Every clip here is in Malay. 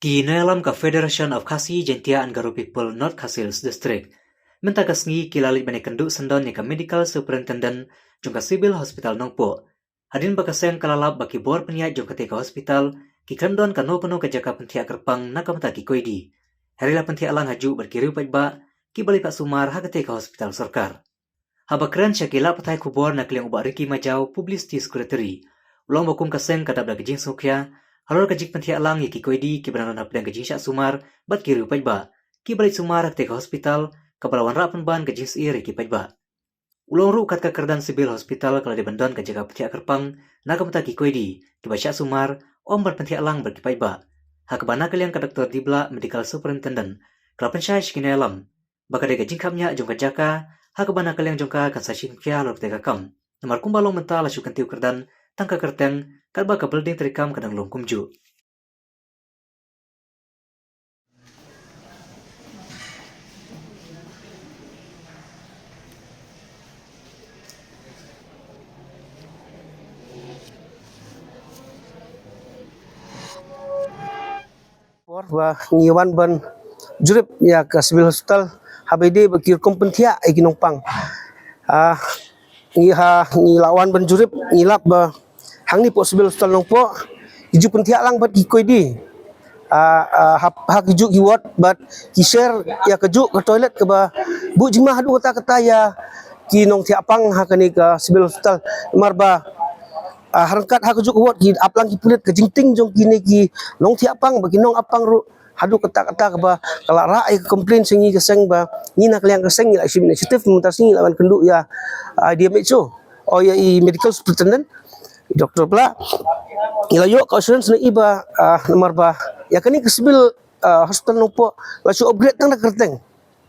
Kinalam ka Federation of Khasi Jentia and Garo People North Khasils District. Mentakas ngi kilalit bani kenduk sendon ni ka Medical Superintendent jong ka Civil Hospital Nongpo. Hadin bakaseng kalalap baki bor peniat jong ketika hospital ki kendon ka no penuh kejaka pentia kerpang nakamta ki koidi. Harila pentia lang haju berkiriu pajba ki balik Pak Sumar ha ketika hospital sarkar. Habakran syakila patai kubor nak liang ubak Riki Majau Publicity Secretary. Ulang bakum kaseng kadab dak jing sukya. Halor kajik pentia lang ki koidi ki benaran apdang kajing syak Sumar bat kiriu pajba. Ki balik Sumar ha ketika hospital kepalawan rapan ban kajing seiri ki pajba. Ulang ru kat kerdan sibil hospital kalau dibendon kajaka pentia kerpang nakamta ki koidi ki basyak Sumar om bat pentia lang berki pajba. Ha kebana kalian ka Dr. Dibla Medical Superintendent kalau pensyai shkina alam. Baka de kajing kamnya jong kajaka ha kebana kalian jongka kan sashim kia lor teka kam. Namar kumbalong mental asu kentiu kerdan tangka kerteng kalba ka building terikam kadang long kumju. Wa ngiwan ban jurip ya ke civil hospital habede bakir kompentia iki nongpang ngi lawan ban jurip ngilap ba hangni po civil hospital nongpo iju pentia lang bat koidi hak iju giwat bat ki share ya keju ke toilet ke ba bu jima hadu kata ya ki nong tiapang hakani ke civil hospital marba harangkat hak juk wat ki aplang ki pulit ke jingting jong kini ki nong tiapang bagi nong apang ru hadu kata-kata ba kala rai komplain singi keseng ba ni nak liang keseng ila inisiatif mutasi lawan kenduk ya DMHO ya medical superintendent doktor pula ila yo ka assurance na iba nomor ba ya kani ke sibil hospital nopo lasu upgrade tang kerteng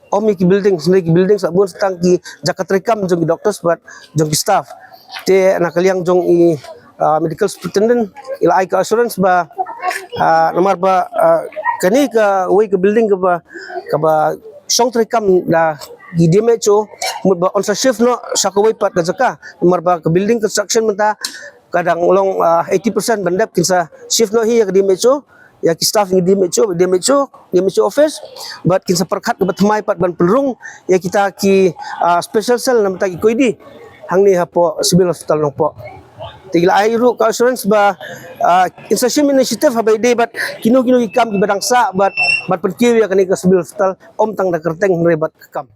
omi ki building sendiri ki building sabun tang ki jakat rekam jong ki dokter buat jong ki staff te nak liang jong i medical superintendent ila ai ka assurance ba nomor ba kani ka way ke building ke ba song rekam da di DMHO ba on sa shift no sa ka way pat ka jaka nomor ba ke building construction menta kadang ulong 80% bandap kinsa shift no hi ke DMHO ya ki staff ni DMHO office but kinsa perkat ke batmai pat ban pelrung ya kita ki special cell namta ki koidi hangni hapo civil hospital nongpo tigla airu ka assurance ba insertion initiative habai day bat kino ikam ki badang sa bat perkiri ya kani ka civil hospital om tang da kerteng rebat kam.